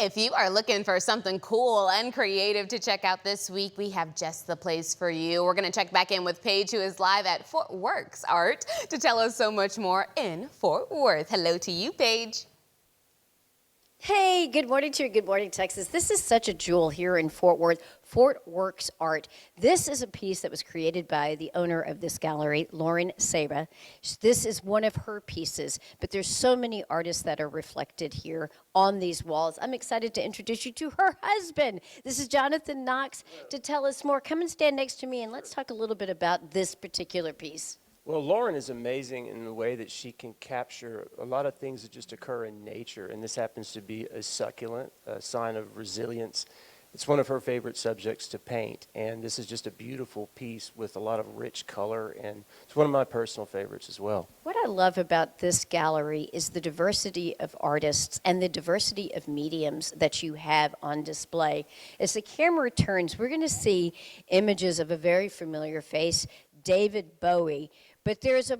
If you are looking for something cool and creative to check out this week, we have just the place for you. We're going to check back in with Paige, who is live at Fort Works Art, to tell us so much more in Fort Worth. Hello to you, Paige. Hey, good morning to you. Good morning, Texas. This is such a jewel here in Fort Worth, Fort Works Art. This is a piece that was created by the owner of this gallery, Lauren Saba. This is one of her pieces, but there's so many artists that are reflected here on these walls. I'm excited to introduce you to her husband. This is Jonathan Knox to tell us more. Come and stand next to me and let's talk a little bit about this particular piece. Well, Lauren is amazing in the way that she can capture a lot of things that just occur in nature, and this happens to be a succulent, a sign of resilience. It's one of her favorite subjects to paint, and this is just a beautiful piece with a lot of rich color, and it's one of my personal favorites as well. What I love about this gallery is the diversity of artists and the diversity of mediums that you have on display. As the camera turns, we're going to see images of a very familiar face, David Bowie. But there's a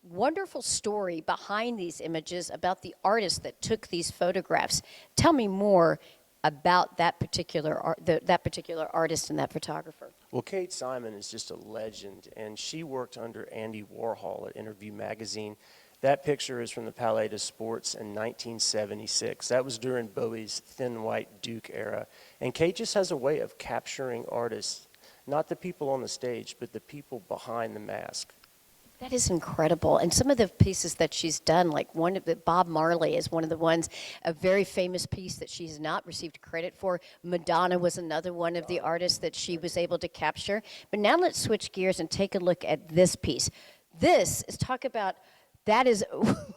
wonderful story behind these images about the artist that took these photographs. Tell me more about that particular artist and that photographer. Well, Kate Simon is just a legend, and she worked under Andy Warhol at Interview magazine. That picture is from the Palais des Sports in 1976. That was during Bowie's Thin White Duke era. And Kate just has a way of capturing artists, not the people on the stage, but the people behind the mask. That is incredible. And some of the pieces that she's done, like one of the, Bob Marley is one of the ones, a very famous piece that she's not received credit for. Madonna was another one of the artists that she was able to capture. But now let's switch gears and take a look at this piece. This is talk about, that is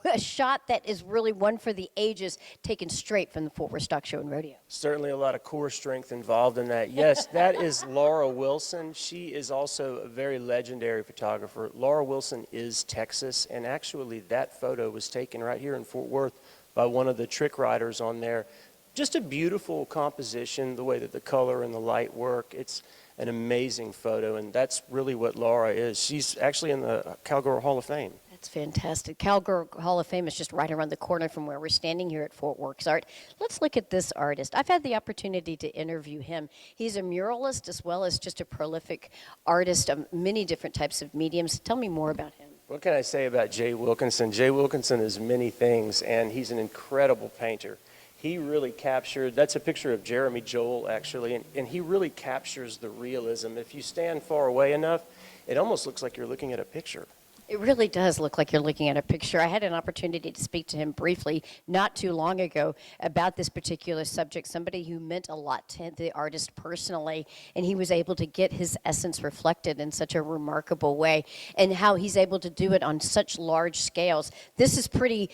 a shot that is really one for the ages, taken straight from the Fort Worth Stock Show and Rodeo. Certainly a lot of core strength involved in that. Yes, that is Laura Wilson. She is also a very legendary photographer. Laura Wilson is Texas, and actually that photo was taken right here in Fort Worth by one of the trick riders on there. Just a beautiful composition, the way that the color and the light work. It's an amazing photo, and that's really what Laura is. She's actually in the Cowgirl Hall of Fame. That's fantastic. Cowgirl Hall of Fame is just right around the corner from where we're standing here at Fort Works Art. Let's look at this artist. I've had the opportunity to interview him. He's a muralist as well as just a prolific artist of many different types of mediums. Tell me more about him. What can I say about Jay Wilkinson? Jay Wilkinson is many things, and he's an incredible painter. He really captured, that's a picture of Jeremy Joel actually, and he really captures the realism. If you stand far away enough, it almost looks like you're looking at a picture. It really does look like you're looking at a picture. I had an opportunity to speak to him briefly not too long ago about this particular subject, somebody who meant a lot to the artist personally, and he was able to get his essence reflected in such a remarkable way, and how he's able to do it on such large scales. This is pretty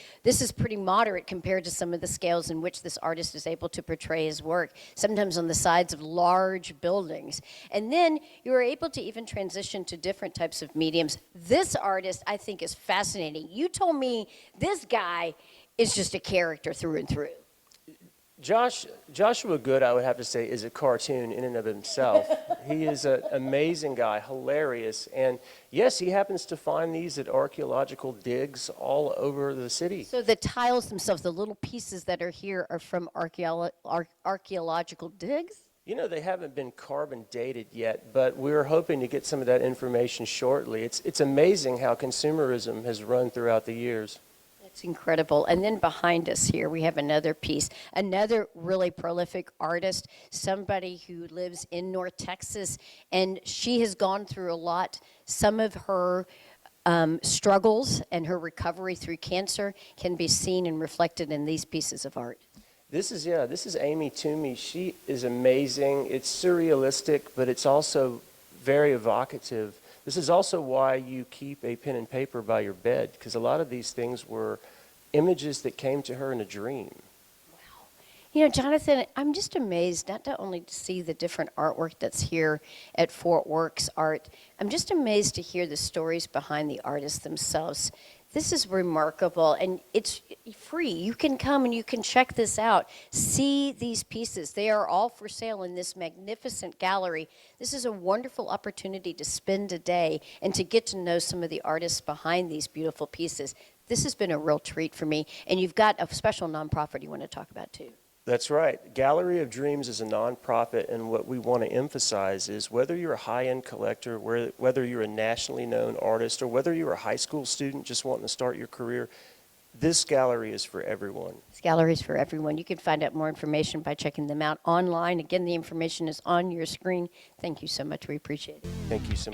moderate compared to some of the scales in which this artist is able to portray his work, sometimes on the sides of large buildings. And then you are able to even transition to different types of mediums. This artist, I think, is fascinating. You told me this guy is just a character through and through. Joshua Good, I would have to say, is a cartoon in and of himself. He is an amazing guy, hilarious, and yes, he happens to find these at archaeological digs all over the city. So the tiles themselves, the little pieces that are here, are from archaeological digs? You know, they haven't been carbon dated yet, but we're hoping to get some of that information shortly. It's amazing how consumerism has run throughout the years. That's incredible. And then behind us here, we have another piece, another really prolific artist, somebody who lives in North Texas, and she has gone through a lot. Some of her struggles and her recovery through cancer can be seen and reflected in these pieces of art. This is Amy Toomey. She is amazing. It's surrealistic, but it's also very evocative. This is also why you keep a pen and paper by your bed, because a lot of these things were images that came to her in a dream. Wow. You know, Jonathan, I'm just amazed not only to see the different artwork that's here at Fort Works Art, I'm just amazed to hear the stories behind the artists themselves. This is remarkable, and it's free. You can come and you can check this out. See these pieces. They are all for sale in this magnificent gallery. This is a wonderful opportunity to spend a day and to get to know some of the artists behind these beautiful pieces. This has been a real treat for me, and you've got a special nonprofit you want to talk about too. That's right. Gallery of Dreams is a nonprofit, and what we want to emphasize is whether you're a high-end collector, whether you're a nationally known artist, or whether you're a high school student just wanting to start your career, this gallery is for everyone. This gallery is for everyone. You can find out more information by checking them out online. Again, the information is on your screen. Thank you so much. We appreciate it. Thank you so much.